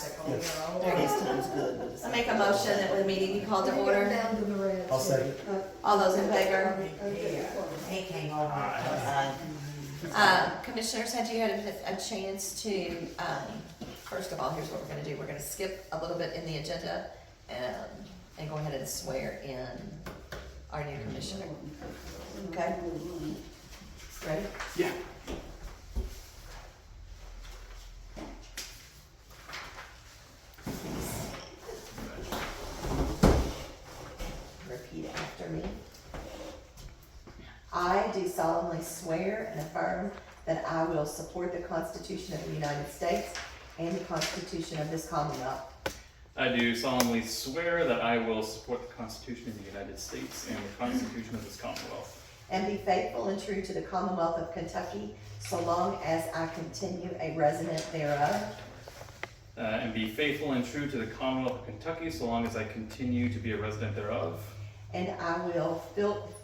practical, you know. This time's good, but it's. I make a motion that the meeting be called to order. Down to the red. I'll second. All those in favor? He came over. Commissioners, had you had a chance to, first of all, here's what we're gonna do. We're gonna skip a little bit in the agenda and go ahead and swear in our new commissioner. Okay? Ready? Yeah. Repeat after me. I do solemnly swear and affirm that I will support the Constitution of the United States and the Constitution of this Commonwealth, I do solemnly swear that I will support the Constitution of the United States and the Constitution of this Commonwealth, and be faithful and true to the Commonwealth of Kentucky so long as I continue a resident thereof, and be faithful and true to the Commonwealth of Kentucky so long as I continue to be a resident thereof, and I will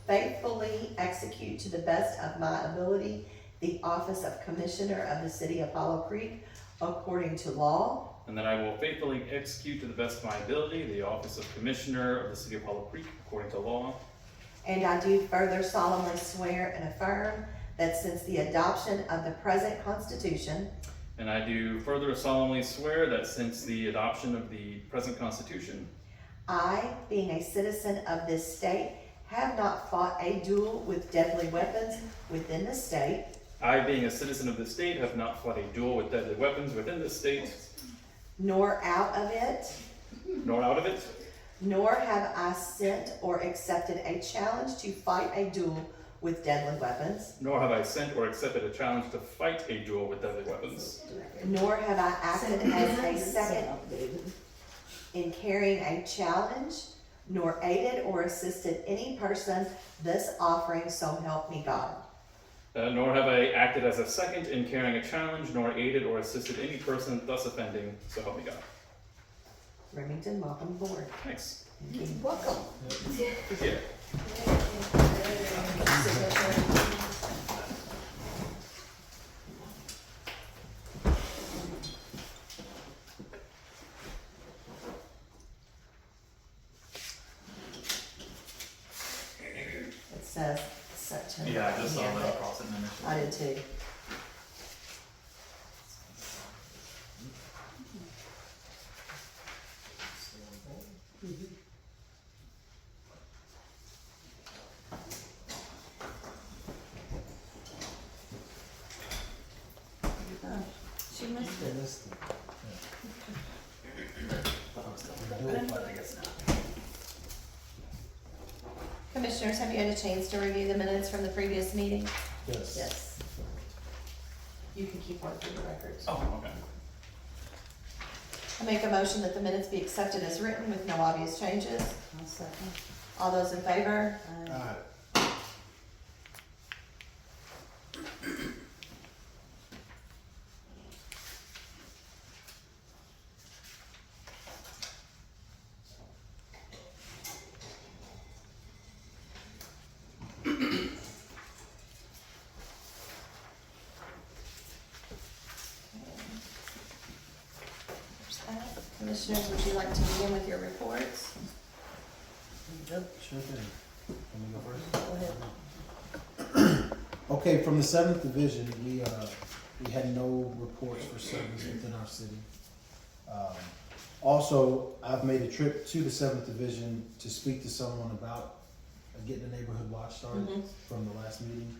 faithfully execute to the best of my ability the office of Commissioner of the City of Hollow Creek according to law, and that I will faithfully execute to the best of my ability the office of Commissioner of the City of Hollow Creek according to law, and I do further solemnly swear and affirm that since the adoption of the present Constitution, and I do further solemnly swear that since the adoption of the present Constitution, I, being a citizen of this state, have not fought a duel with deadly weapons within the state, I, being a citizen of this state, have not fought a duel with deadly weapons within this state, nor out of it, nor out of it, nor have I sent or accepted a challenge to fight a duel with deadly weapons, nor have I sent or accepted a challenge to fight a duel with deadly weapons, nor have I acted as a second in carrying a challenge, nor aided or assisted any person thus offering, so help me God. Nor have I acted as a second in carrying a challenge, nor aided or assisted any person thus offending, so help me God. Remington, welcome aboard. Thanks. Welcome. Appreciate it. It says September. Yeah, I just saw Yeah, that but across it initially. I did too. She missed it. Commissioners, have you had a chance to review the minutes from the previous meeting? Yes. Yes. You can keep one for the records. Oh, okay. I make a motion that the minutes be accepted as written with no obvious changes. I'll second. All those in favor? Alright. There's that. Commissioners, would you like to begin with your reports? Yep, sure thing. Can we go first? Go ahead. Okay, from the 7th Division, we had no reports for service within our city. Also, I've made a trip to the 7th Division to speak to someone about getting a neighborhood watch started Mhm. from the last meeting.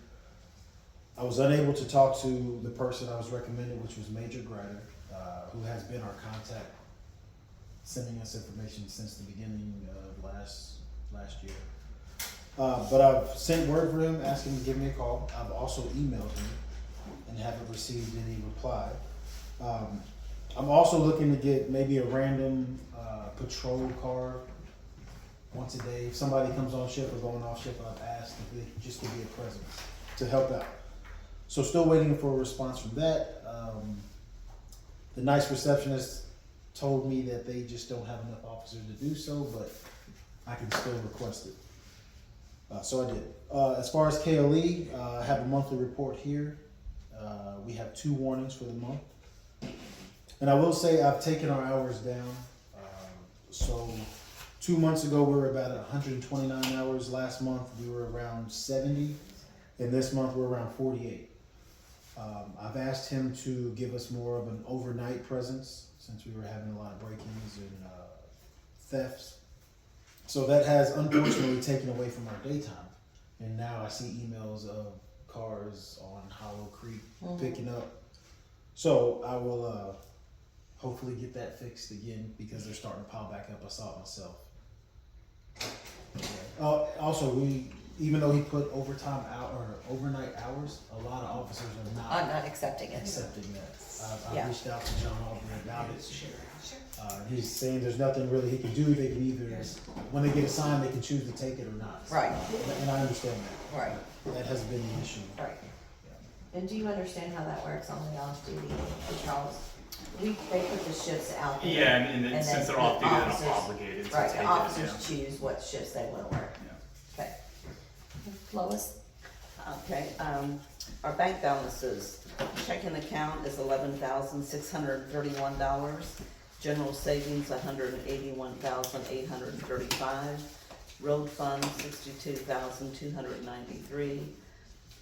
I was unable to talk to the person I was recommended, which was Major Grider, who has been our contact, sending us information since the beginning of last year. But I've sent word for him, asking him to give me a call. I've also emailed him and haven't received any reply. I'm also looking to get maybe a random patrol car once a day. If somebody comes on shift or going off shift, I've asked if they could just give me a presence to help out. So still waiting for a response from that. The nice receptionist told me that they just don't have enough officers to do so, but I can still request it. So I did. As far as KLE, I have a monthly report here. We have 2 warnings for the month. And I will say I've taken our hours down. So 2 months ago we were about 129 hours. Last month we were around 70, and this month we're around 48. I've asked him to give us more of an overnight presence since we were having a lot of break-ins and thefts. So that has unfortunately taken away from our daytime. And now I see emails of cars on Hollow Creek picking up. So I will hopefully get that fixed again because they're starting to pile back up. I saw it myself. Also, even though he put overtime out or overnight hours, a lot of officers are I'm not not accepting it. accepting that. I Yeah. reached out to John Aubrey about it. He's saying there's nothing really he can do. They can either, when they get assigned, they can choose to take it or not. Right. And I understand that. Right, That has been the issue. right. And do you understand how that works on the off-duty patrols? They put the shifts out there. Yeah, and then since they're the off duty, they're not officers- obligated to Right, take the it. officers choose what shifts they wanna work. Yeah. Okay. Lois? Okay, our bank balances, checking account is $11,631. General savings, $181,835. Road fund, $62,293.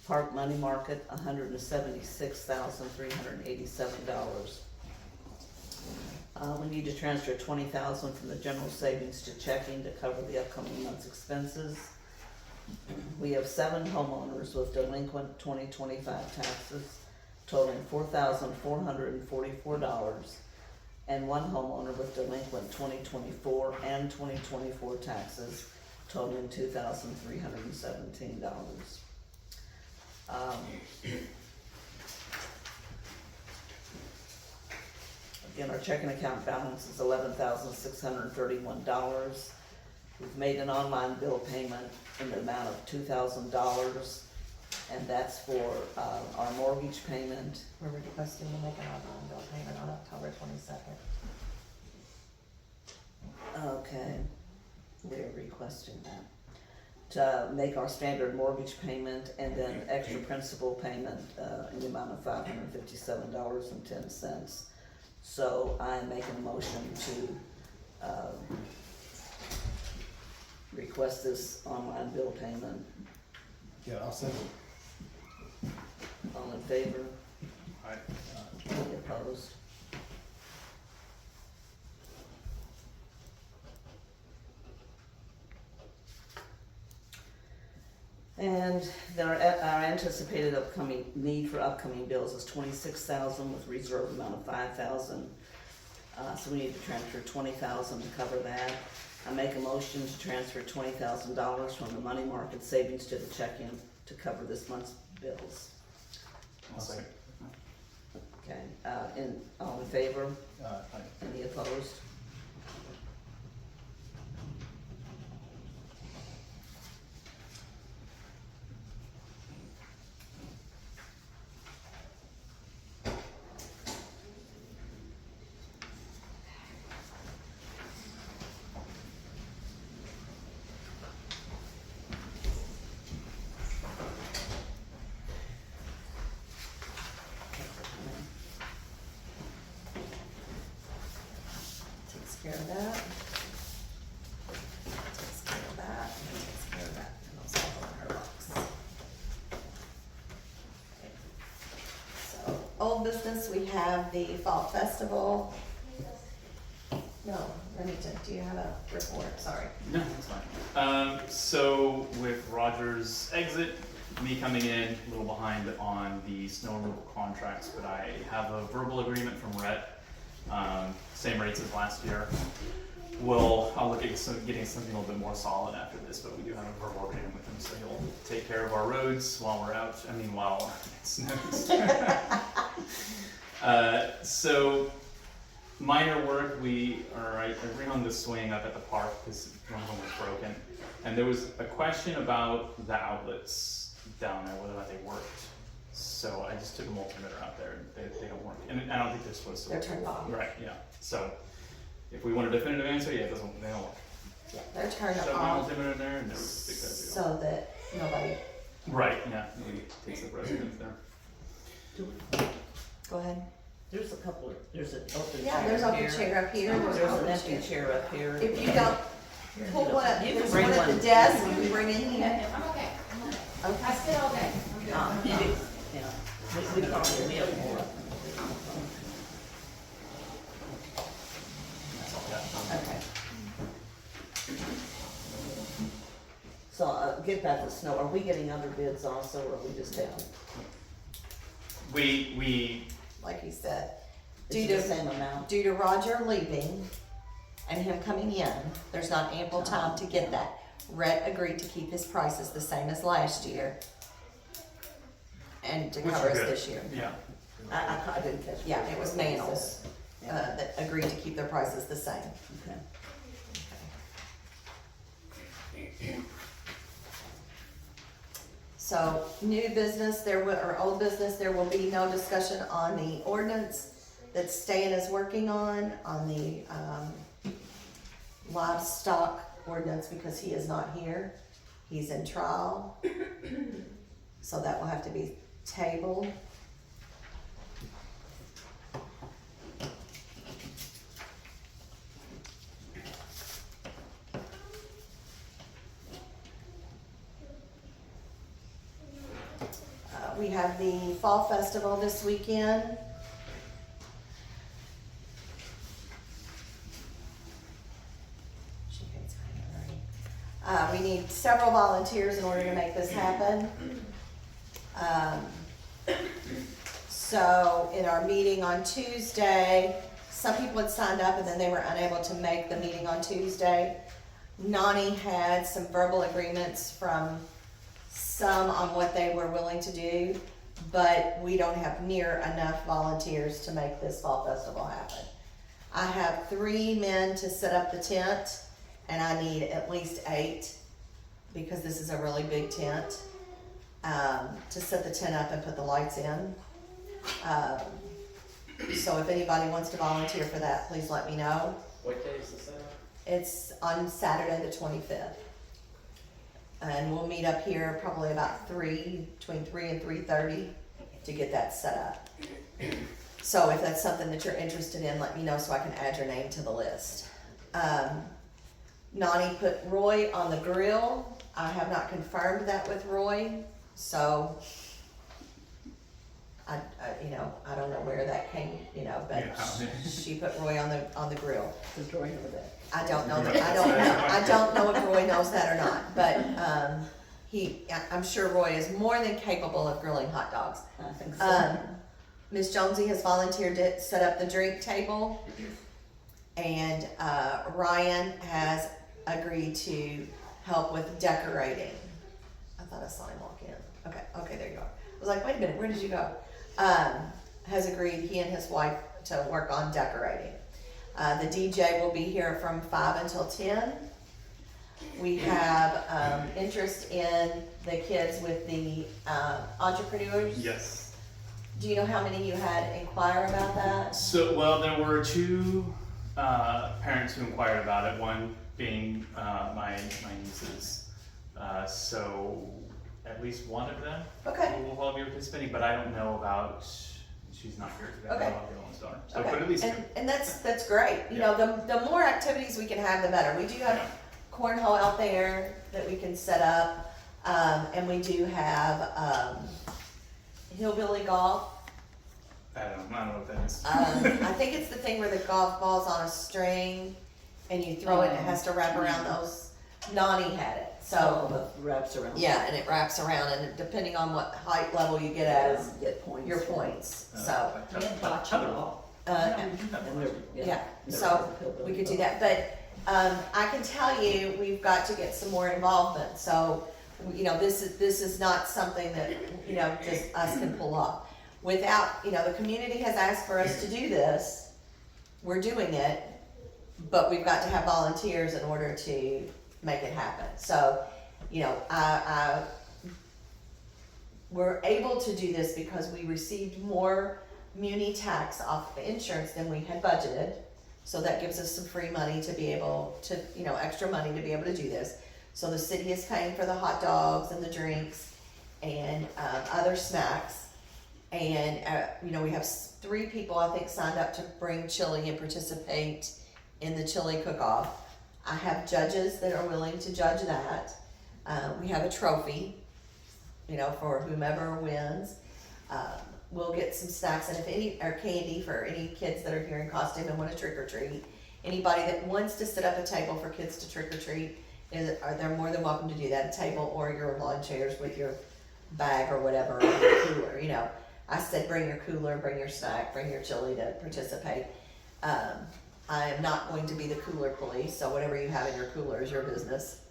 Park money market, $176,387. We need to transfer $20,000 from the general savings to checking to cover the upcoming month's expenses. We have 7 homeowners with delinquent 2025 taxes totaling $4,444, and 1 homeowner with delinquent 2024 and 2024 taxes totaling $2,317. Again, our checking account balance is $11,631. We've made an online bill payment in the amount of $2,000, and that's for our mortgage payment. We're requesting to make an online bill payment on October 22nd. Okay, we're requesting that. To make our standard mortgage payment and then extra principal payment in the amount of $557.10. So I am making a motion to request this online bill payment. Yeah, I'll send it. All in favor? Alright. Any opposed? And our anticipated upcoming need for upcoming bills is $26,000 with reserve amount of $5,000. So we need to transfer $20,000 to cover that. I make a motion to transfer $20,000 from the money market savings to the checking to cover this month's bills. I'll second. Okay, all in favor? Aye. Any opposed? Takes care of that. Takes care of that, and takes care of that, and those all go in her box. Okay. So, old business, we have the Fall Festival. No, Remington, do you have a report? Sorry. No, that's fine. So with Roger's exit, me coming in a little behind on the snow removal contracts, but I have a verbal agreement from Rhett, same rates as last year. I'll look at getting something a little bit more solid after this, but we do have a verbal agreement with him, so he'll take care of our roads while we're out, while it snows. So minor work, I rehung the swing up at the park because one of them was broken. And there was a question about the outlets down there, whether or not they worked. So I just took a multimeter out there and they don't work. And I don't think they're supposed to They're work. turned off. Right, yeah. So if we want a definitive answer, yeah, they don't work. Yeah, they're turned Shove my off multimeter in there and they're good to go. so that nobody, Right, yeah, maybe takes the precedence there. go ahead. There's a couple of, there's an open chair Yeah, there's open here. chair up here, There's there's an open empty chair. chair up here. If you don't, pull one up, You can there's bring one at the one. desk, you can bring in here. I'm okay, I'm okay. Okay. I sit all day. I'm good. Yeah, we probably, we have more. That's all I got. Okay. So, get back to snow, are we getting other bids also, or are we just taking, We, Like he said, is due it the to, same amount? due to Roger leaving and him coming in, there's not ample time to get that. Rhett agreed to keep his prices the same as last year. And to Which cover are us good. this year. yeah, I didn't catch. Yeah, it was Manals, that agreed to keep their prices the same. Okay. So, new business, or old business, there will be no discussion on the ordinance that Stan is working on the, livestock ordinance, because he is not here. He's in trial. So that will have to be tabled. We have the Fall Festival this weekend. She hates my handwriting. We need several volunteers in order to make this happen. So in our meeting on Tuesday, some people had signed up and then they were unable to make the meeting on Tuesday. Nani had some verbal agreements from some on what they were willing to do, but we don't have near enough volunteers to make this fall festival happen. I have 3 men to set up the tent, and I need at least 8, because this is a really big tent, to set the tent up and put the lights in. So if anybody wants to volunteer for that, please let me know. What day is the setup? It's on Saturday the 25th. And we'll meet up here probably about between 3 and 3:30 to get that set up. So if that's something that you're interested in, let me know so I can add your name to the list. Nani put Roy on the grill. I have not confirmed that with Roy, so I don't know where that came, but Yeah. she put Roy on the grill. The drawing of that. I don't know if Roy knows that or not, but, I'm sure Roy is more than capable of grilling hot dogs. I think so. Ms. Jonesy has volunteered to set up the drink table, and, Ryan has agreed to help with decorating. I thought I saw him walk in. Okay, there you are. I was like, wait a minute, where did you go? Has agreed, he and his wife, to work on decorating. The DJ will be here from 5 until 10. We have interest in the kids with the entrepreneurs. yes. Do you know how many you had inquire about that? So, well, there were 2 parents who inquired about it, one being my nieces. So at least one of them Okay, will all be participating, but I don't know about, she's not here today, I Okay. don't know about the Lone Star. So, okay. but at least 2. And that's great. You know, the more activities we can have, the better. We do have Yeah. cornhole out there that we can set up, and we do have hillbilly golf. I don't know what that is. I think it's the thing where the golf ball's on a string and you throw it and it has to wrap around those. Nani had it, So so, the wraps around. yeah, and it wraps around, and depending on what height level you get at is Get points. your points, so. Yeah, bocce. And they're- Yeah, they're so hillbilly we could do golf. that, but, I can tell you, we've got to get some more involvement, so, this is not something that, just us can pull off. Without, the community has asked for us to do this, we're doing it, but we've got to have volunteers in order to make it happen, so, we're able to do this because we received more muni tax off of insurance than we had budgeted. So that gives us some free money to be able to, extra money to be able to do this. So the city is paying for the hot dogs and the drinks and other snacks. And, you know, we have 3 people, I think, signed up to bring chili and participate in the chili cook-off. I have judges that are willing to judge that. We have a trophy, you know, for whomever wins. We'll get some snacks and if any, or candy for any kids that are here in costume and want to trick or treat. Anybody that wants to set up a table for kids to trick or treat, they're more than welcome to do that, a table or your lawn chairs with your bag or whatever, or your cooler, you know. I said bring your cooler, bring your snack, bring your chili to participate. I am not going to be the cooler police, so whatever you have in your cooler is your business.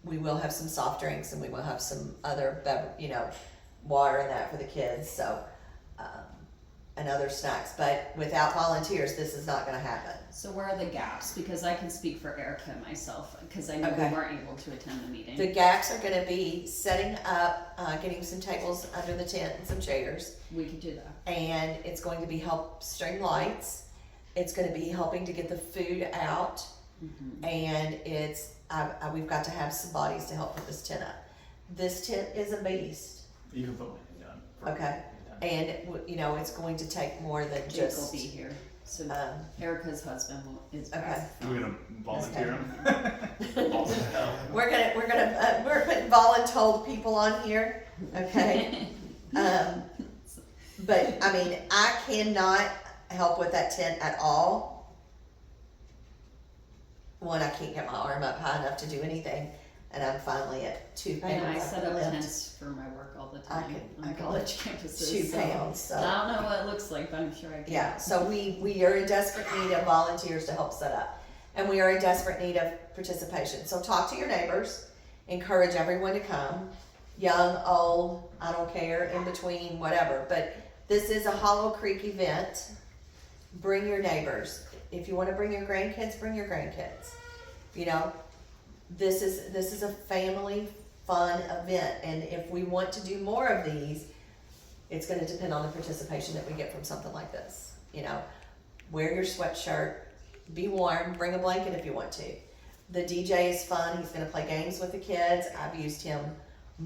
We will have some soft drinks and we will have some other you know, water and that for the kids, so, and other snacks, but without volunteers, this is not gonna happen. So where are the gaps? Because I can speak for Erica and myself, because I know Okay. we weren't able to attend the meeting. The gaps are gonna be setting up, getting some tables under the tent and some chairs, We could do that. and it's going to be help string lights. It's gonna be helping to get the food out, and it's, we've got to have some bodies to help put this tent up. This tent is a beast, You can put my name down. for Okay. anything. and, you know, it's going to take more than Jake will just, be here. So um, Erica's husband is okay. back. We're gonna volunteer him. We're putting voluntold people on here, okay? But, I mean, I cannot help with that tent at all. One, I can't get my arm up high enough to do anything, and I'm finally at 2 pounds. And I can set up lift tents for my work all the time I on can college campuses. 2 so pounds, so. I don't know what it looks like, but I'm sure I can. Yeah, so we are in desperate need of volunteers to help set up. And we are in desperate need of participation. So talk to your neighbors, encourage everyone to come, young, old, I don't care, in between, whatever. But this is a Hollow Creek event. Bring your neighbors. If you wanna bring your grandkids, bring your grandkids. You know, this is a family fun event, and if we want to do more of these, it's gonna depend on the participation that we get from something like this. You know, wear your sweatshirt, be warm, bring a blanket if you want to. The DJ is fun, he's gonna play games with the kids. I've used him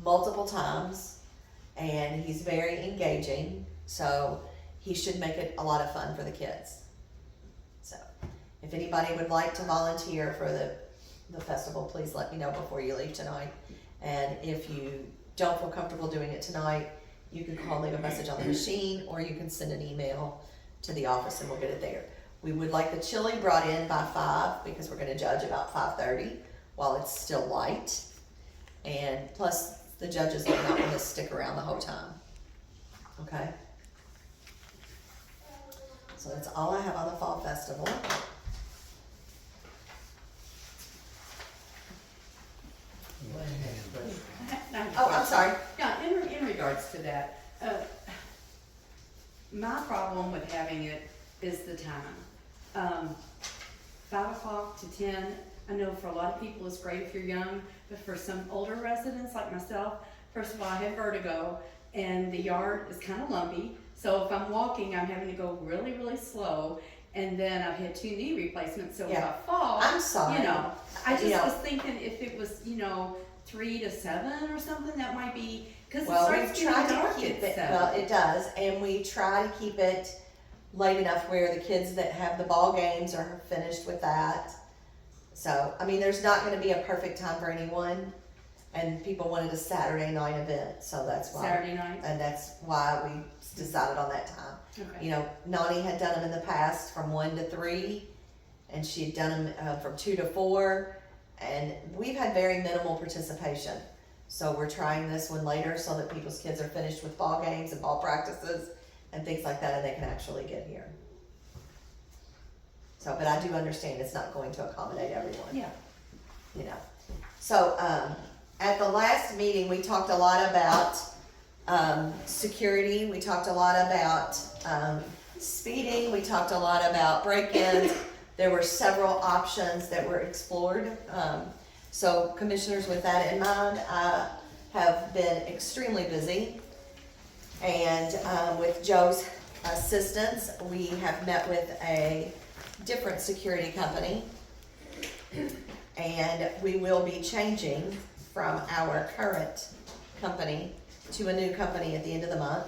multiple times, and he's very engaging, so he should make it a lot of fun for the kids. So, if anybody would like to volunteer for the festival, please let me know before you leave tonight. And if you don't feel comfortable doing it tonight, you can call, leave a message on the machine, or you can send an email to the office and we'll get it there. We would like the chili brought in by 5 because we're gonna judge about 5:30 while it's still light. And plus, the judges are not gonna stick around the whole time. Okay? So that's all I have on the Fall Festival. Oh, I'm sorry. Yeah, in regards to that, my problem with having it is the time. 5 o'clock to 10, I know for a lot of people it's great if you're young, but for some older residents like myself, first of all, I have vertigo, and the yard is kind of lumpy, so if I'm walking, I'm having to go really, really slow, and then I've had 2 knee replacements, so if Yeah. I fall, I'm sorry. you know, I just You know. was thinking if it was, 3 to 7 or something, that might be, because it Well, starts we've getting tried dark to keep at it, 7. well, it does, and we try to keep it late enough where the kids that have the ball games are finished with that. So, I mean, there's not gonna be a perfect time for anyone, and people wanted a Saturday night event, so that's why. Saturday night? And that's why we decided on that time. Okay. You know, Nani had done them in the past from 1 to 3, and she had done them from 2 to 4, and we've had very minimal participation. So we're trying this one later so that people's kids are finished with ball games and ball practices and things like that, and they can actually get here. So, but I do understand it's not going to accommodate everyone. Yeah. You know, so, at the last meeting, we talked a lot about, security, we talked a lot about, speeding, we talked a lot about break-ins. There were several options that were explored. So commissioners, with that in mind, I have been extremely busy. And, with Joe's assistance, we have met with a different security company. And we will be changing from our current company to a new company at the end of the month.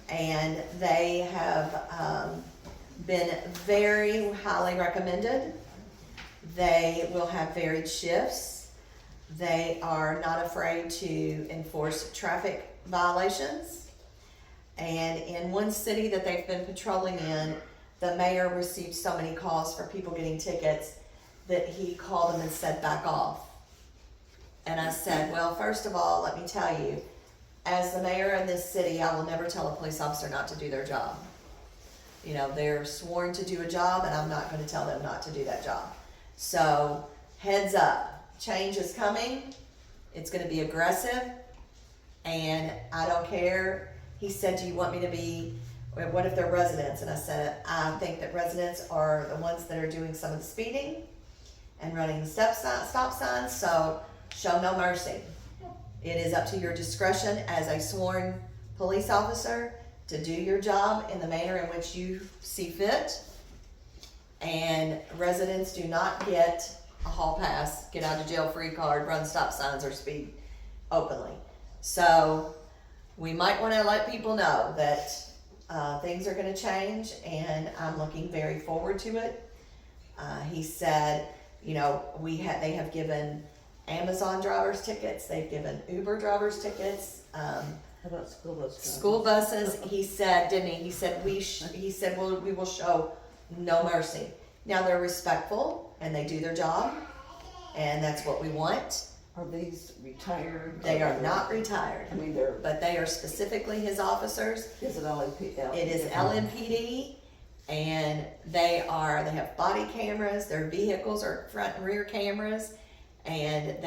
And they have been very highly recommended. They will have varied shifts. They are not afraid to enforce traffic violations. And in one city that they've been patrolling in, the mayor received so many calls for people getting tickets that he called them and said, back off. And I said, well, first of all, let me tell you, as the mayor of this city, I will never tell a police officer not to do their job. You know, they're sworn to do a job, and I'm not gonna tell them not to do that job. So, heads up, change is coming, it's gonna be aggressive, and I don't care. He said, do you want me to be, what if they're residents? And I said, I think that residents are the ones that are doing some of the speeding and running the stop signs, so show no mercy. It is up to your discretion as a sworn police officer to do your job in the manner in which you see fit. And residents do not get a hall pass, get out of jail free card, run stop signs, or speed openly. So we might want to let people know that things are going to change, and I'm looking very forward to it. He said, you know, they have given Amazon drivers tickets, they've given Uber drivers tickets, How about school bus drivers? school buses. He said, didn't he? He said well, we will show no mercy. Now they're respectful and they do their job, and that's what we want. Are these retired? They are not retired, I mean, they're, but they are specifically his officers. is it LAPD? It is LMPD, and they have body cameras. Their vehicles are front and rear cameras, and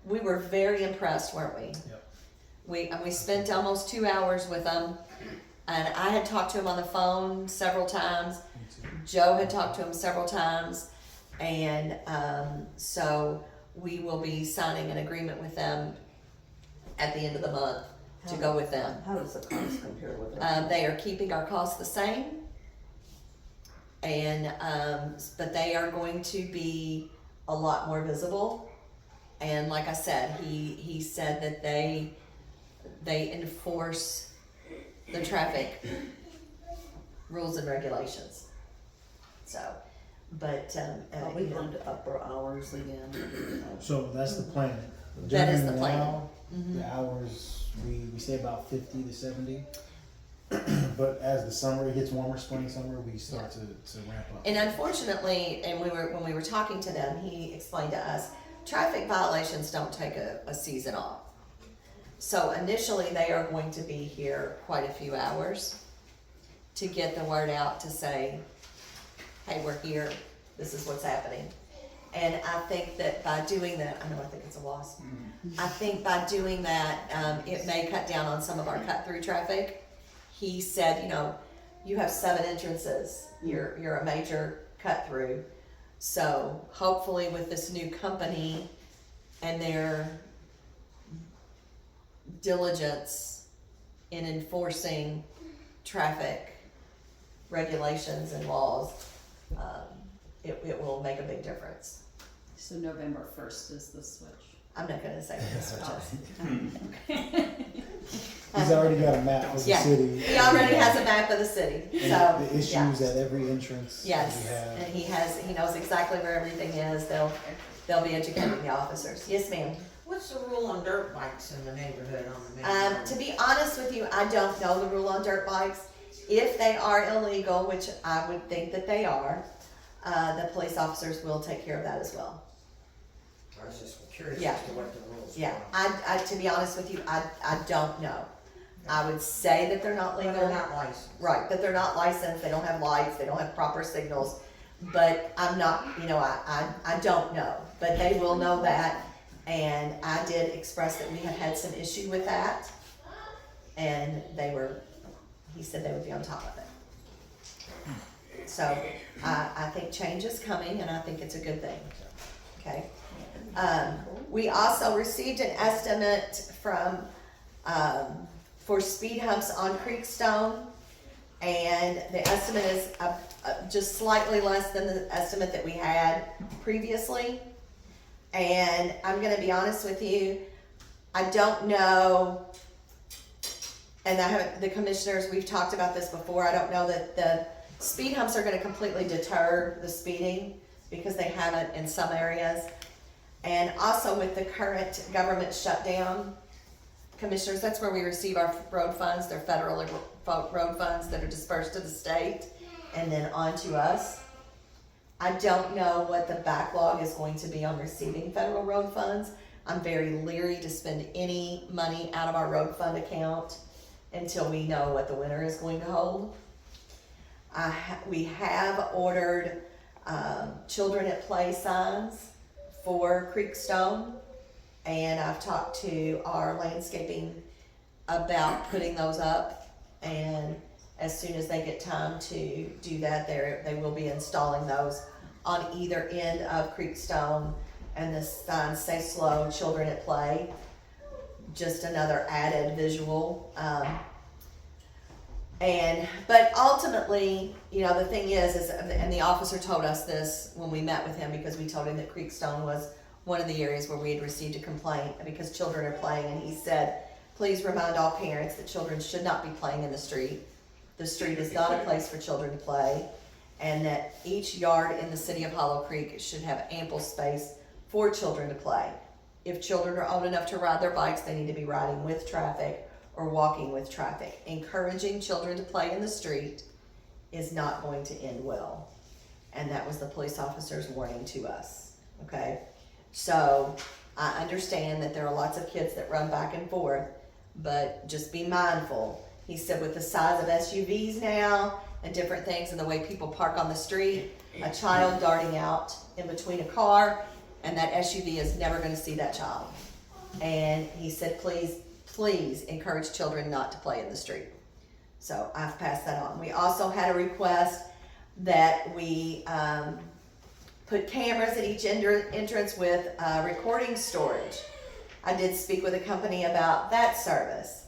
we were very impressed, weren't we? Yep. We spent almost 2 hours with them, and I had talked to him on the phone several times. Me too. Joe had talked to him several times, and so we will be signing an agreement with them at the end of the month to go with them. How does the cost compare with it? They are keeping our costs the same, and but they are going to be a lot more visible. And like I said, he said that they enforce the traffic rules and regulations. So, but Are we going to up our hours again? So that's the plan. That is During the plan. now, the hours, we say about 50 to 70. But as the summer, it gets warmer, spring, summer, we start to ramp up. And unfortunately, when we were talking to them, he explained to us, traffic violations don't take a season off. So initially, they are going to be here quite a few hours to get the word out to say, hey, we're here, this is what's happening. And I think that by doing that, I think it's a wasp. I think by doing that, it may cut down on some of our cut-through traffic. He said, you know, you have 7 entrances, you're a major cut-through. So hopefully with this new company and their diligence in enforcing traffic regulations and laws, it will make a big difference. So November 1st is the switch. I'm not gonna say what the switch is. He's already got a map of the Yeah. city. He already has a map of the city, And so, the issues yeah. at every entrance that Yes, we and have. he knows exactly where everything is. They'll be educating the officers. Yes, ma'am. What's the rule on dirt bikes in the neighborhood on the main road? To be honest with you, I don't know the rule on dirt bikes. If they are illegal, which I would think that they are, the police officers will take care of that as well. I was just curious Yeah. as to what the rules were. Yeah, I to be honest with you, I don't know. I would say that they're not Well, legal. they're not licensed. Right, that they're not licensed, they don't have lights, they don't have proper signals, but I'm not, I don't know, but they will know that, and I did express that we had some issue with that, and he said they would be on top of it. So, I think change is coming, and I think it's a good thing, okay? We also received an estimate for speed humps on Creekstone, and the estimate is just slightly less than the estimate that we had previously. And I'm gonna be honest with you, I don't know, and I haven't, the commissioners, we've talked about this before, I don't know that the speed humps are gonna completely deter the speeding, because they haven't in some areas. And also with the current government shutdown, commissioners, that's where we receive our road funds, they're federal road funds that are dispersed to the state and then on to us. I don't know what the backlog is going to be on receiving federal road funds. I'm very leery to spend any money out of our road fund account until we know what the winter is going to hold. We have ordered children at play signs for Creekstone, and I've talked to our landscaping about putting those up, and as soon as they get time to do that, they will be installing those on either end of Creekstone, and the signs say slow, children at play, just another added visual. But ultimately, you know, the thing is, and the officer told us this when we met with him, because we told him that Creekstone was one of the areas where we had received a complaint because children are playing, and he said, please remind all parents that children should not be playing in the street. The street is not a place for children to play, and that each yard in the city of Hollow Creek should have ample space for children to play. If children are old enough to ride their bikes, they need to be riding with traffic or walking with traffic. Encouraging children to play in the street is not going to end well. And that was the police officer's warning to us, okay? So I understand that there are lots of kids that run back and forth, but just be mindful. He said with the size of SUVs now and different things and the way people park on the street, a child darting out in between a car and that SUV is never going to see that child. And he said, please encourage children not to play in the street. So I've passed that on. We also had a request that we put cameras at each entrance with recording storage. I did speak with a company about that service.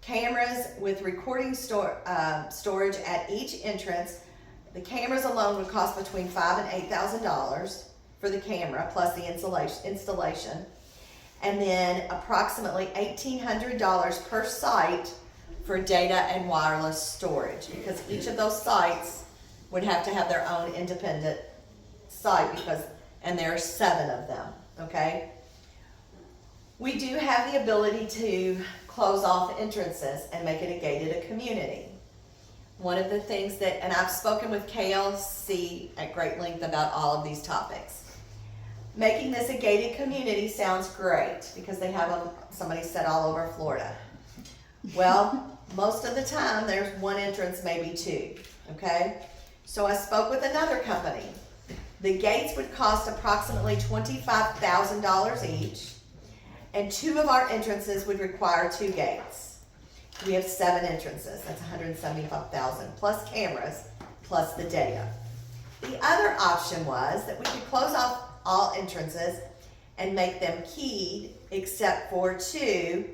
Cameras with recording storage at each entrance. The cameras alone would cost between $5,000 and $8,000 for the camera plus the installation. And then approximately $1,800 per site for data and wireless storage, because each of those sites would have to have their own independent site, and there are 7 of them, okay? We do have the ability to close off entrances and make it a gated community. One of the things that, and I've spoken with KLC at great length about all of these topics. Making this a gated community sounds great because they have them, somebody said, all over Florida. Well, most of the time there's one entrance, maybe 2, okay? So I spoke with another company. The gates would cost approximately $25,000 each, and 2 of our entrances would require 2 gates. We have 7 entrances, that's $175,000 plus cameras, plus the data. The other option was that we could close off all entrances and make them keyed except for 2,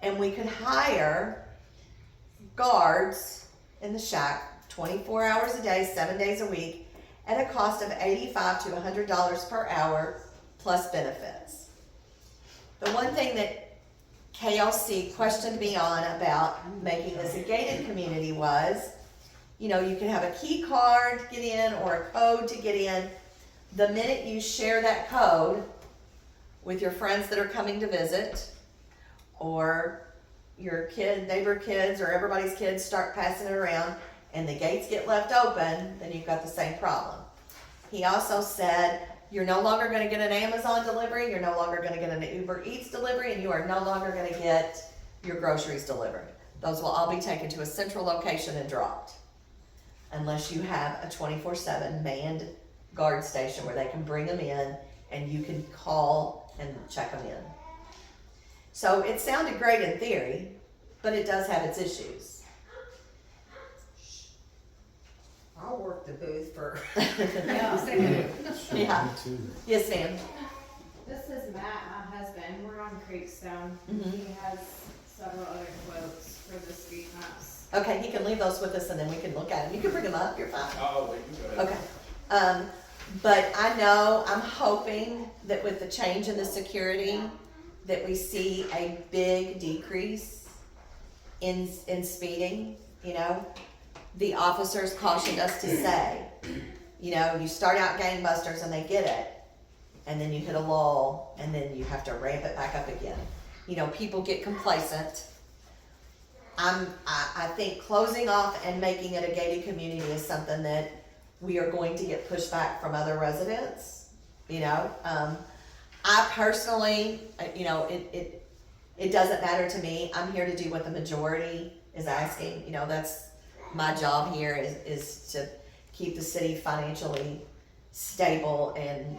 and we could hire guards in the shack 24 hours a day, 7 days a week at a cost of $85 to $100 per hour plus benefits. The one thing that KLC questioned me on about making this a gated community was, you know, you can have a key card to get in or a code to get in. The minute you share that code with your friends that are coming to visit, or your neighbor kids, or everybody's kids start passing it around, and the gates get left open, then you've got the same problem. He also said, you're no longer going to get an Amazon delivery, you're no longer going to get an Uber Eats delivery, and you are no longer going to get your groceries delivered. Those will all be taken to a central location and dropped, unless you have a 24/7 manned guard station where they can bring them in and you can call and check them in. So it sounded great in theory, but it does have its issues. I'll work the booth for. Yeah. Me too. Yes, ma'am. This is Matt, my husband. We're on Creekstone. Mhm. He has several other quotes for the speed humps. Okay, he can leave those with us and then we can look at them. You can bring them up, you're fine. Oh, wait, go ahead. Okay. But I know, I'm hoping that with the change in the security, that we see a big decrease in speeding, you know. The officers cautioned us to say, you know, you start out gangbusters and they get it, and then you hit a lull, and then you have to ramp it back up again. You know, people get complacent. I think closing off and making it a gated community is something that we are going to get pushback from other residents, you know. I personally, you know, it doesn't matter to me. I'm here to do what the majority is asking. You know, that's my job here is to keep the city financially stable and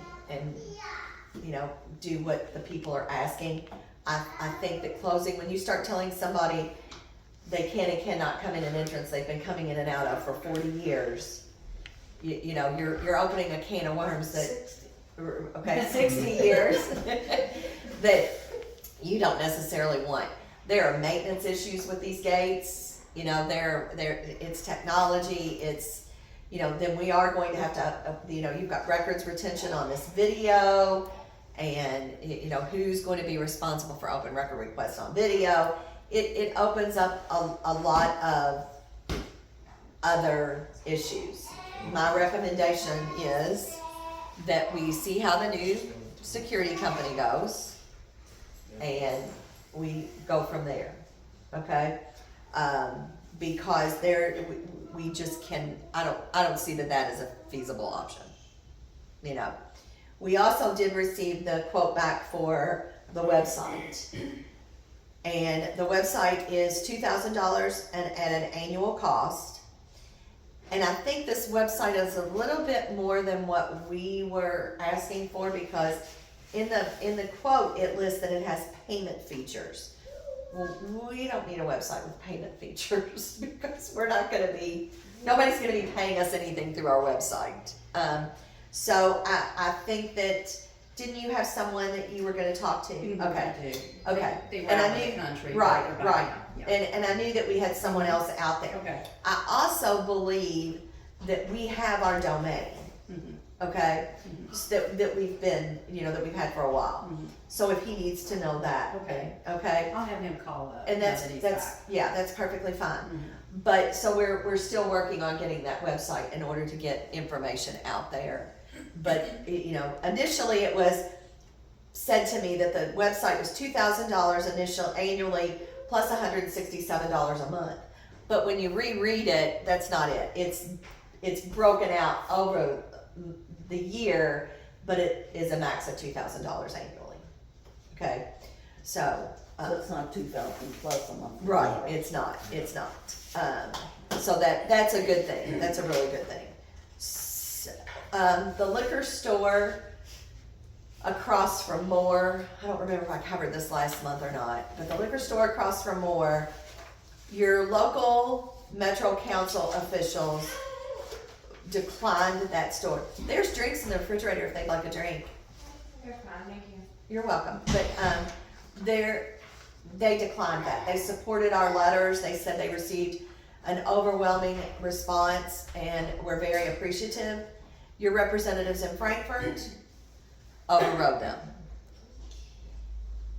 you know, do what the people are asking. I think that closing, when you start telling somebody they can and cannot come in an entrance they've been coming in and out of for 40 years, you know, you're opening a can of worms that, 60 years, that you don't necessarily want. There are maintenance issues with these gates, you know, it's technology, it's, you know, then we are going to have to, you know, you've got records retention on this video, and, you know, who's going to be responsible for open record requests on video. It opens up a lot of other issues. My recommendation is that we see how the new security company goes, and we go from there, okay? Because we just I don't see that is a feasible option, you know. We also did receive the quote back for the website, and the website is $2,000 at an annual cost. And I think this website is a little bit more than what we were asking for, because in the quote it lists that it has payment features. Well, we don't need a website with payment features because nobody's gonna be paying us anything through our website. So I think that, didn't you have someone that you were gonna talk to? Mhm, Okay. I do. Okay. They were And I out of knew- the country. right, but they're back right. now. Yeah. And I knew that we had someone else out there. Okay. I also believe that we have our domain, Mhm. okay? That we've been, you know, that we've had for a while. Mhm. So if he needs to know that, Okay. okay? I'll have him call up. And now that he's that's back. yeah, that's perfectly fine. Mhm. But so we're still working on getting that website in order to get information out there. But you know, initially it was said to me that the website was $2,000 annually plus $167 a month. But when you reread it, that's not it. It's broken out over the year, but it is a max of $2,000 annually. Okay, so. So it's not 2,000 plus a month. Right, it's not. So that's a good thing, that's a really good thing. The liquor store across from Moore, I don't remember if I covered this last month or not, but the liquor store across from Moore, your local Metro Council officials declined that store. There's drinks in the refrigerator if they'd like a drink. You're fine, thank you. You're welcome, but they declined that. They supported our letters. They said they received an overwhelming response and were very appreciative. Your representatives in Frankfort overrode them.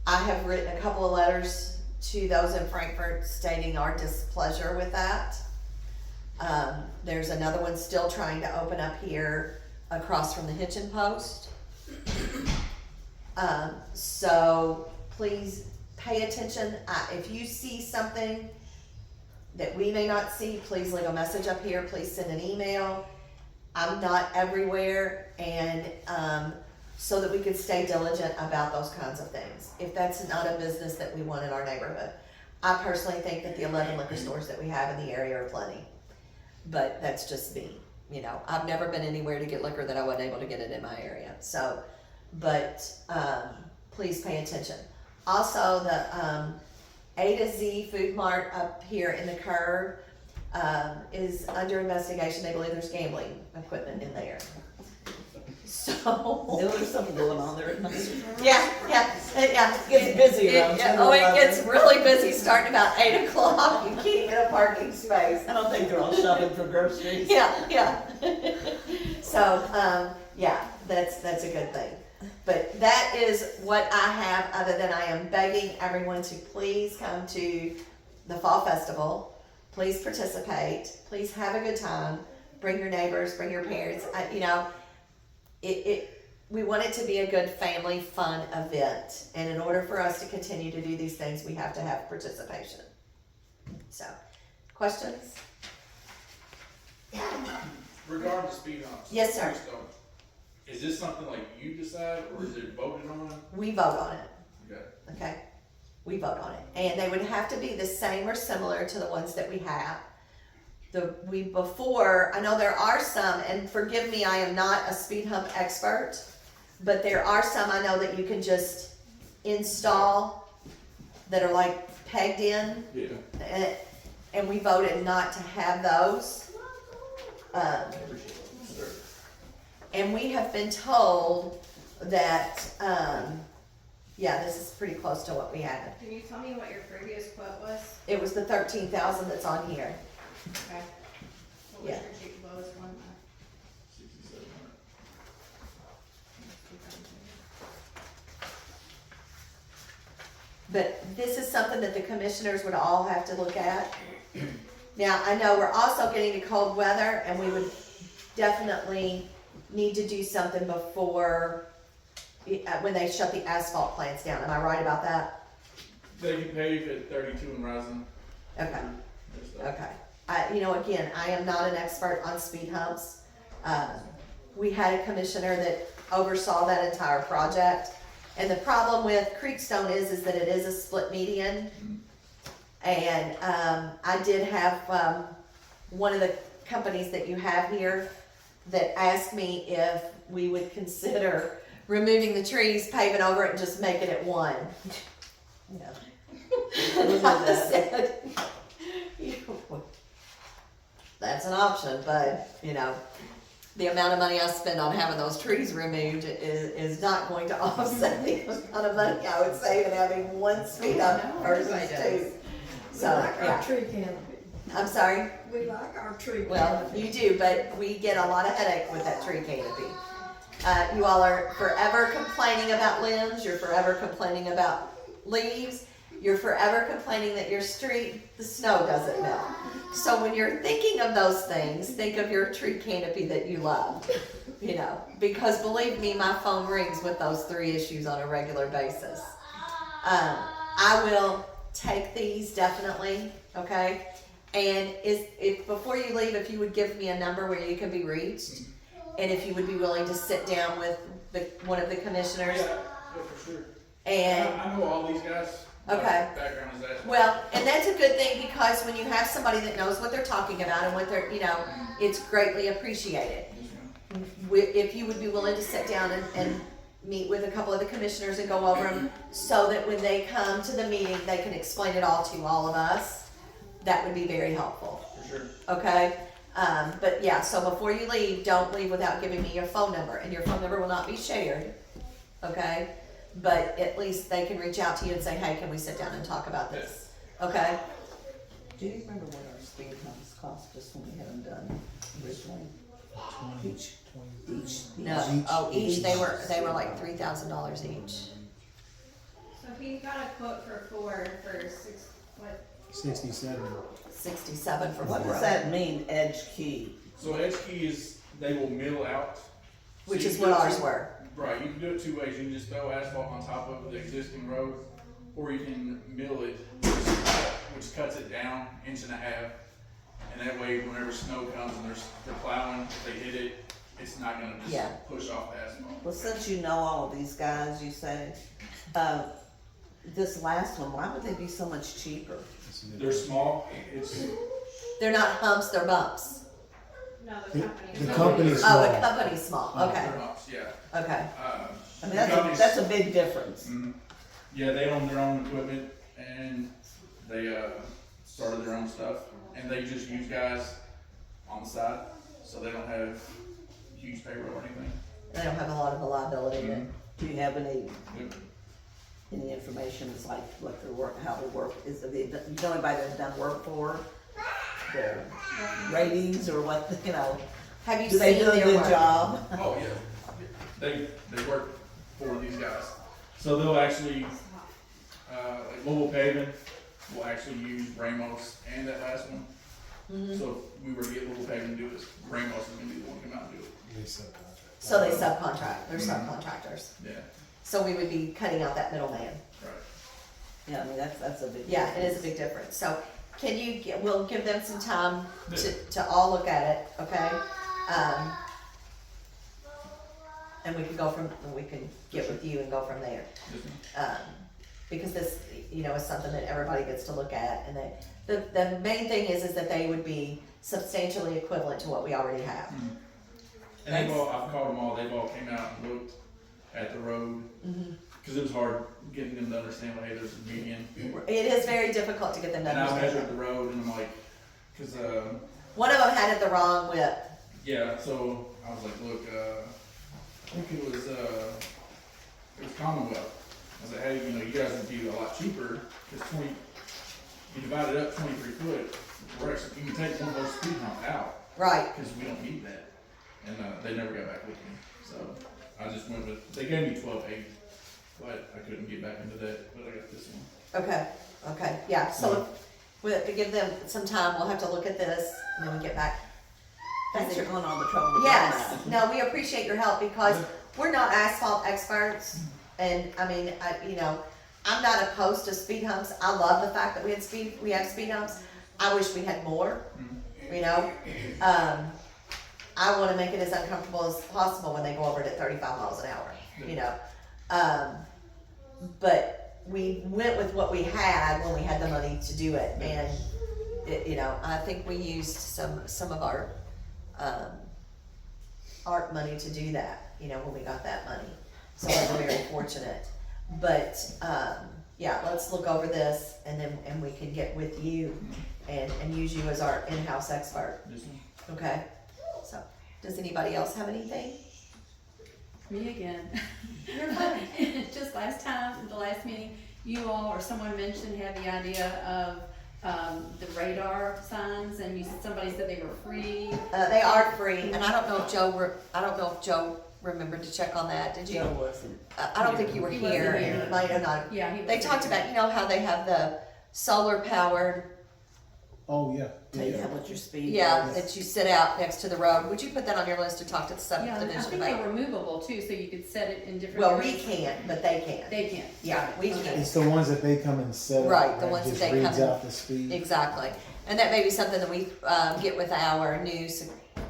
I have written a couple of letters to those in Frankfort stating our displeasure with that. There's another one still trying to open up here across from the Hitchin Post. So please pay attention. If you see something that we may not see, please leave a message up here. Please send an email. I'm not everywhere, and so that we can stay diligent about those kinds of things. If that's not a business that we want in our neighborhood. I personally think that the 11 liquor stores that we have in the area are plenty, but that's just me. You know, I've never been anywhere to get liquor that I wasn't able to get it in my area. So, but please pay attention. Also, the A to Z Food Mart up here in the curve is under investigation. They believe there's gambling equipment in there. So There's something going on there at night. yeah. It gets busy around 10 or it 11. gets really busy starting about 8 o'clock. You can't get a parking space. I don't think they're all shopping for groceries. Yeah. So, yeah, that's a good thing. But that is what I have, other than I am begging everyone to please come to the Fall Festival. Please participate. Please have a good time. Bring your neighbors, bring your parents. We want it to be a good family fun event. And in order for us to continue to do these things, we have to have participation. So, questions? Regarding the speed humps. Yes, sir. Is this something like you decide, or is it voted on? We vote on it. Okay. Okay, we vote on it, and they would have to be the same or similar to the ones that we have. I know there are some, and forgive me, I am not a speed hump expert, but there are some I know that you can just install that are like pegged in, Yeah. and we voted not to have those. And we have been told that, this is pretty close to what we had. Can you tell me what your previous quote was? It was the 13,000 that's on here. Okay. What was Yeah. your cheap lowest one? 6,700. But this is something that the commissioners would all have to look at. Now, I know we're also getting to cold weather, and we would definitely need to do something before, when they shut the asphalt plants down. Am I right about that? They can pave at 32 and rising. Okay. That's the- Okay. Again, I am not an expert on speed humps. We had a commissioner that oversaw that entire project. And the problem with Creekstone is that it is a split median. And, I did have, one of the companies that you have here that asked me if we would consider removing the trees, paving over it, and just making it one. Yeah. And I said, that's an option, but, the amount of money I spend on having those trees removed is not going to offset the amount of money I would save in having one speed up versus two. So, yeah, tree canopy. I'm sorry. We like our tree Well, you do, but we get a lot of headache with that tree canopy. You all are forever complaining about limbs, you're forever complaining about leaves, you're forever complaining that your street, the snow doesn't melt. So when you're thinking of those things, think of your tree canopy that you love, because believe me, my phone rings with those three issues on a regular basis. I will take these definitely, okay? And if before you leave, if you would give me a number where you can be reached, and if you would be willing to sit down with one of the commissioners, Yeah, for sure. and I know all these guys. Okay. My background is that. well, and that's a good thing, because when you have somebody that knows what they're talking about and what they're, it's greatly appreciated. If you would be willing to sit down and meet with a couple of the commissioners and go over them, so that when they come to the meeting, they can explain it all to all of us, that would be very helpful. For sure. Okay? But yeah, so before you leave, don't leave without giving me your phone number, and your phone number will not be shared. Okay? But at least they can reach out to you and say, hey, can we sit down and talk about this? Okay? Do you remember what our speed humps cost us when we had them done originally? Each. No. Each they were like $3,000 each. So he got a quote for 4 for 6, what? 67. 67 for What 4. does that mean, edge key? So edge key is, they will mill out. So Which you is can what do it ours two- were. Right, you can do it two ways. You can just throw asphalt on top of the existing road, or you can mill it, which cuts it down 1.5 inches. And that way, whenever snow comes and they're plowing, if they hit it, it's not gonna just Yeah. push off the asphalt. Well, since you know all of these guys, you say, this last one, why would they be so much cheaper? They're small, it's, They're not humps, they're bumps. No, The- the company. the company's Oh, the small. company's small. Okay. they're not, yeah. Okay. I mean, The that's company's- that's a big difference. Mhm. Yeah, they own their own equipment, and they started their own stuff, and they just use guys on the side, so they don't have huge payroll or anything. They don't have a lot of liability. Mhm. Do you have any Yep. information, it's like what their work, how they work, is it, you know anybody that's done work for? Their ratings or what, Have you do they seen do a their good work? job? Oh, yeah. They work for these guys. So they'll actually, like mobile paving will actually use Ramos and that last one. So if we were to get mobile paving to do this, Ramos is gonna be the one to come out and do it. They subcontract. So they subcontract, they're subcontractors. Yeah, So we would be cutting out that middleman. right. Yeah, I mean, that's a big. Yeah, it is a big difference. So can you, we'll give them some time to all look at it, okay? And we can go from, we can get with you and go from there. Yes, ma'am. Because this, you know, is something that everybody gets to look at, and the main thing is that they would be substantially equivalent to what we already have. And they've all, I've called them all, they've all came out and looked at the road, cause it was hard getting them to understand, like, hey, there's a median. It is very difficult to get them to And I understand. measured the road and I'm like, cause, One of them had it the wrong width. yeah, so I was like, look, I think it was Commonwealth. I was like, hey, you know, you guys would be a lot cheaper, cause you divide it up 23 foot, we're actually, you can take one of those speed humps out, Right. cause we don't need that. And, they never got back with me, so I just went with, they gave me 12.8, but I couldn't get back into that, but I got this one. Okay, yeah, so to give them some time, we'll have to look at this, and then we get back. Thanks for going on the trouble. with Yes, that. no, we appreciate your help, because we're not asphalt experts, and, I mean, you know, I'm not opposed to speed humps. I love the fact that we have speed humps. I wish we had more, you know? I wanna make it as uncomfortable as possible when they go over it at 35 miles an hour, you know? But we went with what we had when we had the money to do it, and it, you know, I think we used some of our art money to do that, you know, when we got that money. So we're very fortunate. But yeah, let's look over this, and we can get with you and use you as our in-house expert. This one. Okay? So, does anybody else have anything? Me again. You're fine. Just last time, the last meeting, you all or someone mentioned had the idea of the radar signs, and somebody said they were free. They are free, and I don't know if Joe remembered to check on that. Did you? Joe wasn't. I don't think you were He wasn't here, here. and you might have not. Yeah, he They was talked about, you know how they have the solar powered, Oh, yeah. Tell you what your speed yeah, is. that you sit out next to the road. Would you put that on your list to talk to the Yeah, I subdivision think they about? were movable too, so you could set it in different. Well, we areas. can't, but they can. They can. Yeah, we Okay. can. It's the ones that they come and set up. Right, the and ones that just they reads come and- out the speed. Exactly. And that may be something that we get with our new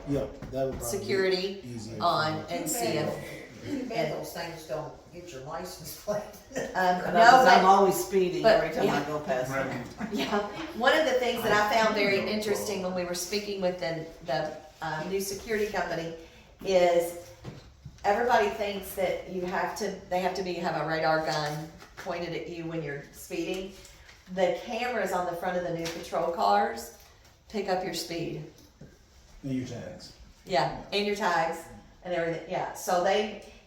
Yep, that would probably security be easier. on and see if, Too bad those things don't get your license plate. no, Because I'm but, always speeding but- every time yeah. I go past Right. them. yeah. One of the things that I found very interesting when we were speaking with the new security company is everybody thinks that they have to have a radar gun pointed at you when you're speeding. The cameras on the front of the new patrol cars pick up your speed. And your tags. Yeah, and your tags and everything. Yeah, so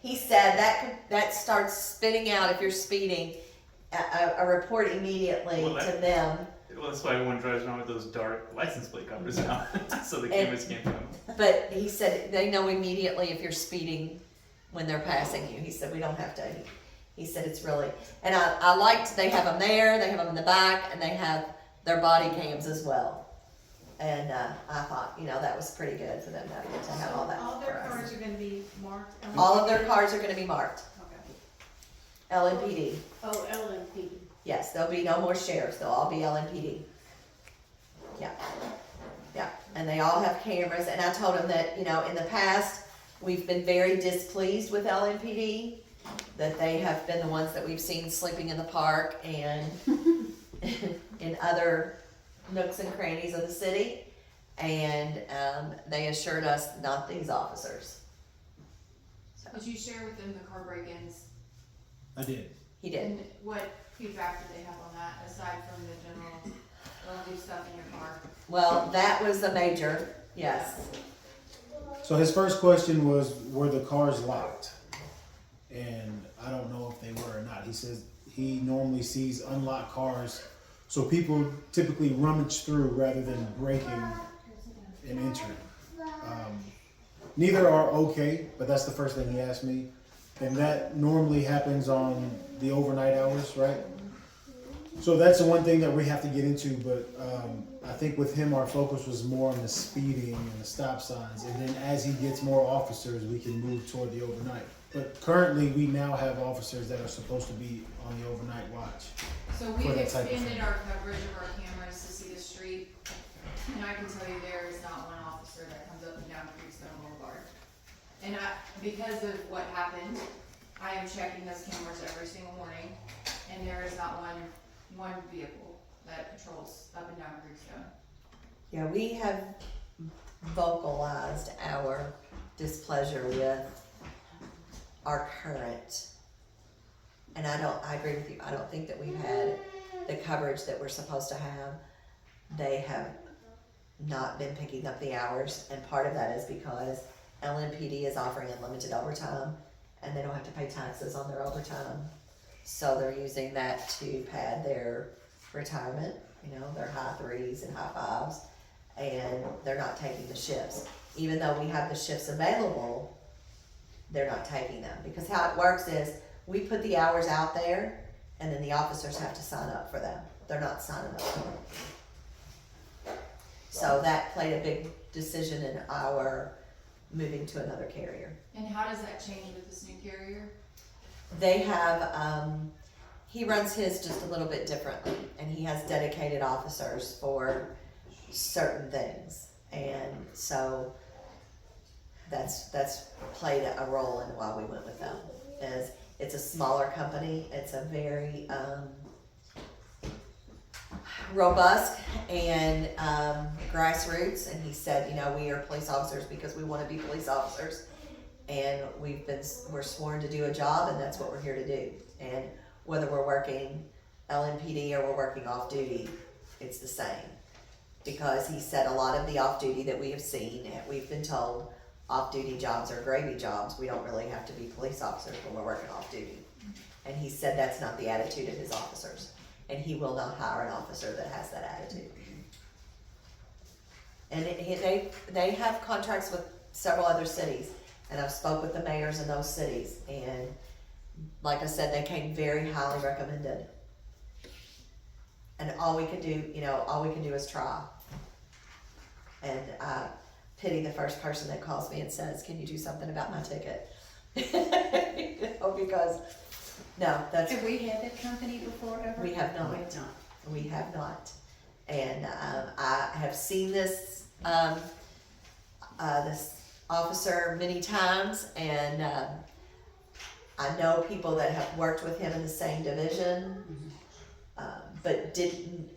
he said that starts spitting out if you're speeding a report immediately Well, to that- them. Well, that's why everyone drives around with those dark license plate covers now, so the cameras can't come. But he said they know immediately if you're speeding when they're passing you. He said we don't have to. He said it's really, and I liked they have them there, they have them in the back, and they have their body cams as well. And I thought, you know, that was pretty good for them to have all that. All for their us. cars are gonna be marked. All of their cars are going to be marked Okay. LMPD. Oh, LMP. Yes, there'll be no more sheriffs, they'll all be LMPD. Yeah, yeah, and they all have cameras, and I told them that, you know, in the past, we've been very displeased with LMPD, that they have been the ones that we've seen sleeping in the park and in other nooks and crannies of the city, and they assured us not these officers. So, Did you share with them the car break-ins? I did. he did. And what feedback did they have on that, aside from the general, don't leave stuff in your car? Well, that was a major, yes. So his first question was, were the cars locked? And I don't know if they were or not. He says he normally sees unlocked cars, so people typically rummage through rather than breaking and entering. Neither are okay, but that's the first thing he asked me. And that normally happens on the overnight hours, right? So that's the one thing that we have to get into, but I think with him, our focus was more on the speeding and the stop signs. And then as he gets more officers, we can move toward the overnight. But currently, we now have officers that are supposed to be on the overnight watch. So For we've that type of expanded thing. our coverage of our cameras to see the street, and I can tell you there is not one officer that comes up and down Creekstone Boulevard. And because of what happened, I am checking those cameras every single morning, and there is not one vehicle that patrols up and down Creekstone. Yeah, we have vocalized our displeasure with our current, and I agree with you, I don't think that we've had the coverage that we're supposed to have. They have not been picking up the hours, and part of that is because LMPD is offering unlimited overtime, and they don't have to pay taxes on their overtime. So they're using that to pad their retirement, you know, their high 3s and high 5s, and they're not taking the shifts. Even though we have the shifts available, they're not taking them. Because how it works is, we put the hours out there, and then the officers have to sign up for them. They're not signing up for them. So that played a big decision in our moving to another carrier. And how does that change with this new carrier? They have, he runs his just a little bit differently, and he has dedicated officers for certain things. And so that's played a role in why we went with them. Is it's a smaller company, it's a very robust and grassroots, and he said, you know, we are police officers because we want to be police officers, and we're sworn to do a job, and that's what we're here to do. And whether we're working LMPD or we're working off duty, it's the same. Because he said a lot of the off duty that we have seen, and we've been told off duty jobs are gravy jobs. We don't really have to be police officers when we're working off duty. And he said that's not the attitude of his officers. And he will not hire an officer that has that attitude. And they have contracts with several other cities, and I've spoke with the mayors in those cities, and like I said, they came very highly recommended. And all we can do is try. And I pity the first person that calls me and says, "Can you do something about my ticket?" You know, because no, that's. Have we had that company before ever? We have not. We have not. We have not. And I have seen this this officer many times, and I know people that have worked with him in the same division, but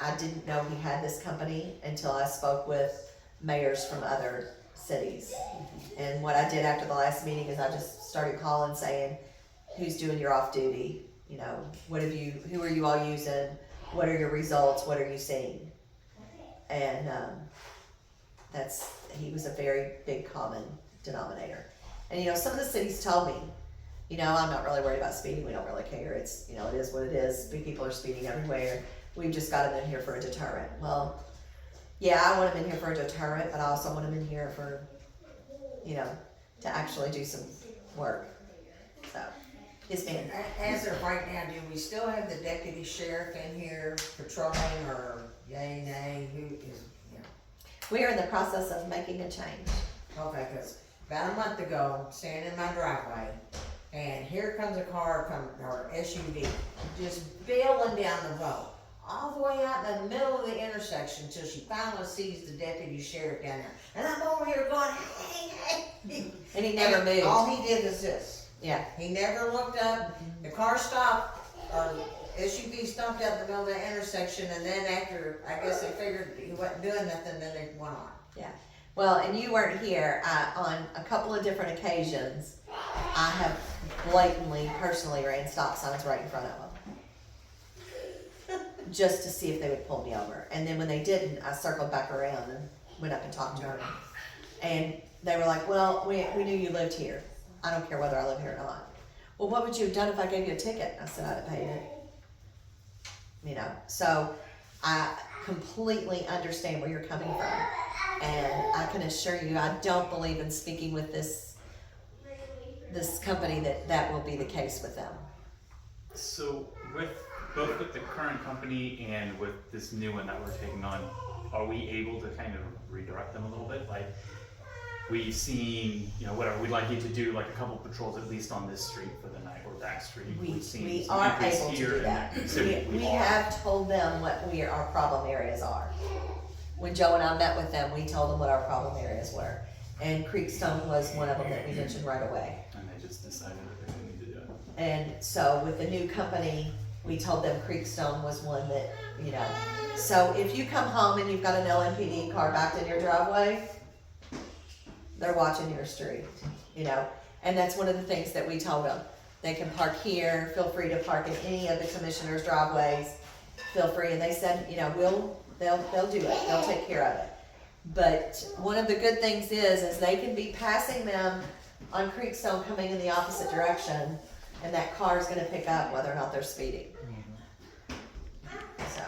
I didn't know he had this company until I spoke with mayors from other cities. And what I did after the last meeting is I just started calling saying, who's doing your off duty? You know, who are you all using? What are your results? What are you seeing? And he was a very big common denominator. And you know, some of the cities told me, you know, I'm not really worried about speeding. We don't really care. It's, you know, it is what it is. People are speeding everywhere. We've just got them in here for a deterrent. Well, yeah, I want them in here for a deterrent, but I also want them in here for, you know, to actually do some work. So, yes, ma'am. As of right now, do we still have the deputy sheriff in here patrolling, or yay, nay, who is, you know? We are in the process of making a change. Okay, cause about a month ago, I'm standing in my driveway, and here comes a car or SUV, just bailing down the road, all the way out in the middle of the intersection till she finally sees the deputy sheriff down there. And I'm over here going, hey, hey. And he never moved. All he did was this. Yeah. He never looked up. The car stopped, SUV stopped out in the middle of the intersection, and then after, I guess they figured he wasn't doing nothing, then they went on. Yeah. Well, and you weren't here. On a couple of different occasions, I have blatantly, personally ran stop signs right in front of them. Just to see if they would pull me over. And then when they didn't, I circled back around and went up and talked to her. And they were like, well, we knew you lived here. I don't care whether I live here or not. Well, what would you have done if I gave you a ticket? I said, I'd have paid it. You know, so I completely understand where you're coming from. And I can assure you, I don't believe in speaking with this this company that will be the case with them. So with both with the current company and with this new one that we're taking on, are we able to kind of redirect them a little bit? Like, we've seen, you know, whatever, we'd like you to do like a couple patrols at least on this street for the night, or that street. We've seen We some are increase able to here do and that. there. So We are. have told them what our problem areas are. When Joe and I met with them, we told them what our problem areas were. And Creekstone was one of them that we mentioned right away. And they just decided that they didn't need to do it. And so with the new company, we told them Creekstone was one that, you know. So if you come home and you've got an LMPD car backed in your driveway, they're watching your street, you know. And that's one of the things that we told them. They can park here, feel free to park in any of the commissioner's driveways, feel free. And they said, you know, they'll do it, they'll take care of it. But one of the good things is they can be passing them on Creekstone coming in the opposite direction, and that car is gonna pick up whether or not they're speeding. So,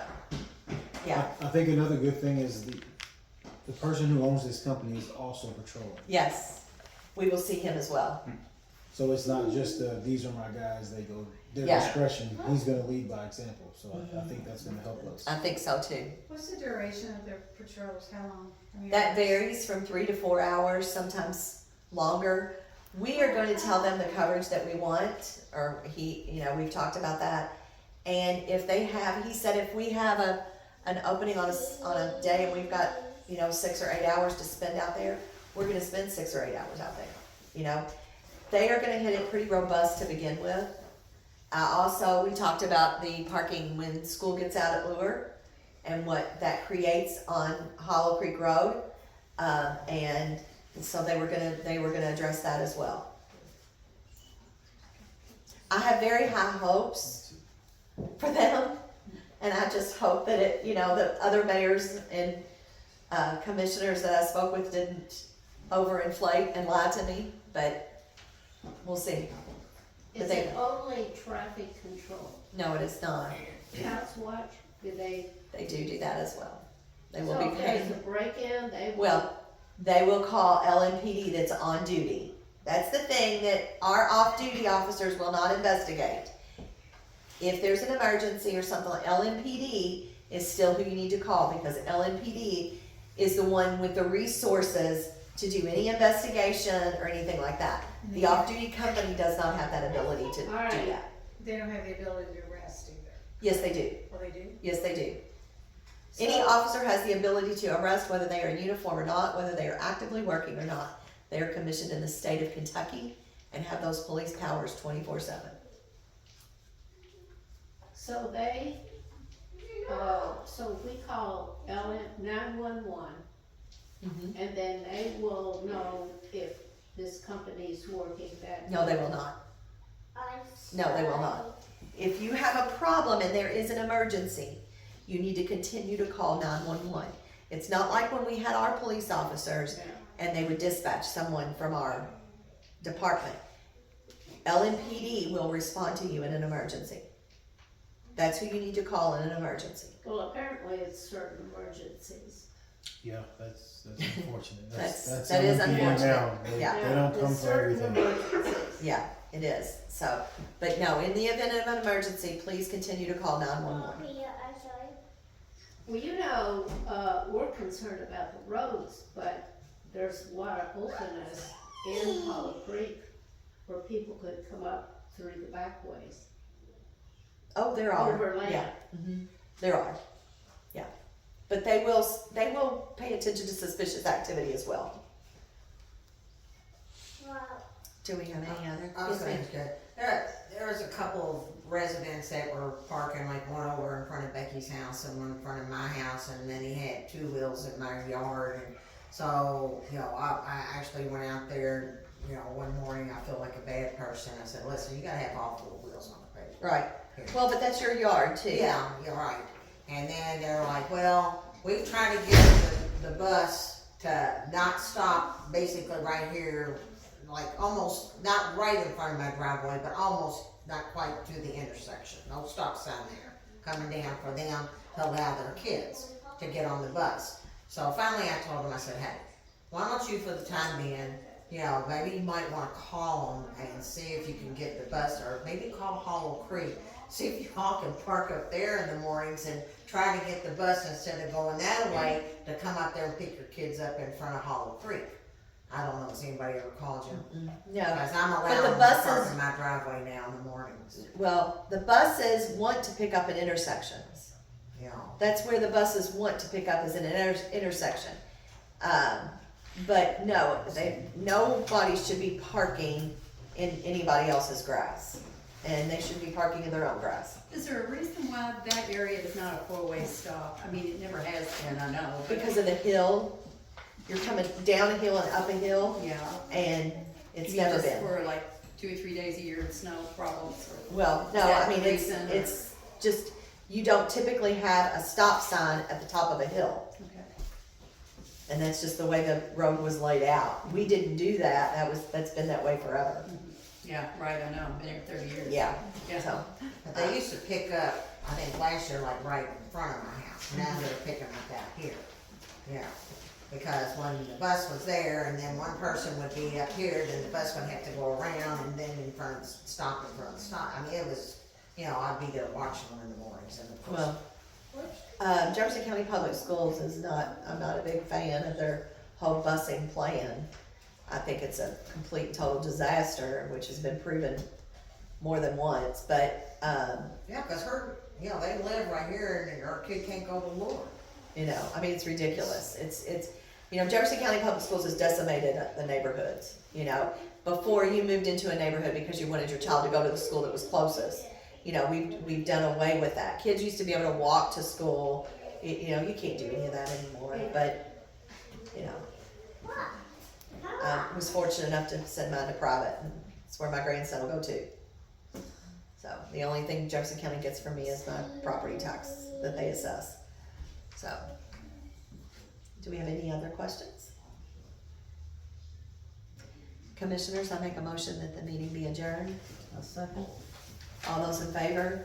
yeah, I think another good thing is the person who owns this company is also patrolling. yes, we will see him as well. So it's not just these are my guys, they go, their Yeah. discretion, he's gonna lead by example, so I think that's gonna help us. I think so too. What's the duration of their patrols? How long? I mean, That varies from 3 to 4 hours, sometimes longer. We are going to tell them the coverage that we want, or we've talked about that. And if they have, he said if we have an opening on a day and we've got, 6 or 8 hours to spend out there, we're gonna spend 6 or 8 hours out there, They are gonna hit it pretty robust to begin with. Also, we talked about the parking when school gets out at Lure and what that creates on Hollow Creek Road. And so they were gonna address that as well. I have very high hopes for them, and I just hope that the other mayors and commissioners that I spoke with didn't overinflate and lie to me, but we'll see. But Is it only traffic control? No, it is not. Counts watch, do they? They do that as well. They will So be if there's paid. a break-in, they will? Well, they will call LMPD that's on duty. That's the thing that our off-duty officers will not investigate. If there's an emergency or something, like LMPD is still who you need to call, because LMPD is the one with the resources to do any investigation or anything like that. The off-duty company does not have that ability to do All right. that. They don't have the ability to arrest either. Yes, they do. Well, they do? Yes, they do. Any So- officer has the ability to arrest whether they are in uniform or not, whether they are actively working or not. They are commissioned in the state of Kentucky and have those police powers 24/7. So they, so we call 911, and then they will know if this company's working that. No, they will not. No, they will not. If you have a problem and there is an emergency, you need to continue to call 911. It's not like when we had our police officers and they would dispatch someone from our department. LMPD will respond to you in an emergency. That's who you need to call in an emergency. Well, apparently it's certain emergencies. Yeah, that's unfortunate. That is LMPD unfortunate. now. They Yeah. don't come There's for certain everything. emergencies. Yeah, it is. So, but no, in the event of an emergency, please continue to call 911. Well, we're concerned about the roads, but there's a lot of openness in Hollow Creek where people could come up through the back ways. Oh, there are. Overland. Yeah, there are. Yeah, but they will pay attention to suspicious activity as well. Do we have any other? I was Yes, ma'am. saying, there was a couple of residents that were parking, like one over in front of Becky's house and one in front of my house, and then he had two wheels in my yard, and so, I actually went out there, one morning, I feel like a bad person, I said, listen, you gotta have all four wheels on the pavement. Right. Here. Well, but that's your yard too. Yeah, you're right. And then they're like, well, we try to get the bus to not stop basically right here, like almost, not right in front of my driveway, but almost not quite to the intersection. No stop sign there, coming down for them to allow their kids to get on the bus. So finally I told them, I said, hey, why don't you for the time being, you know, maybe you might wanna call them and see if you can get the bus, or maybe call Hollow Creek. See if y'all can park up there in the mornings and try to get the bus instead of going that way to come up there and pick your kids up in front of Hollow Creek. I don't know if anybody ever called you. No, Because I'm the allowed to park buses- in my driveway now in the mornings, well, the buses want to pick up at intersections. you know. That's where the buses want to pick up, is in an intersection. But no, nobody should be parking in anybody else's grass. And they should be parking in their own grass. Is there a reason why that area is not a four-way stop? I mean, it never has been, I know, but. Because of the hill, you're coming down a hill and up a hill, Yeah. and it's I mean, never just been. for like 2 or 3 days a year, snow problems or. Well, no, Is that I mean, the it's, reason, or- it's just, you don't typically have a stop sign at the top of a hill. Okay. And that's just the way the road was laid out. We didn't do that, that's been that way forever. Yeah, right, I know, been here 30 years. Yeah, Yeah. so, But they used to pick up, I think last year, like right in front of my house. Now they're picking up out here. Yeah. Because when the bus was there and then one person would be up here, then the bus would have to go around and then in front of, stop in front of the stop. I mean, it was, you know, I'd be there watching them in the mornings and of course. well, Jefferson County Public Schools is not, I'm not a big fan of their whole busing plan. I think it's a complete and total disaster, which has been proven more than once, but, Yeah, cause you know, they live right here and our kid can't go to Lord. you know, I mean, it's ridiculous. It's, you know, Jefferson County Public Schools has decimated the neighborhoods, you know. Before you moved into a neighborhood because you wanted your child to go to the school that was closest, you know, we've done away with that. Kids used to be able to walk to school, you know, you can't do any of that anymore, but, you know. I was fortunate enough to send mine to private, and it's where my grandson will go to. So, the only thing Jefferson County gets from me is my property tax that they assess. So, do we have any other questions? Commissioners, I make a motion that the meeting be adjourned. A second. All those in favor?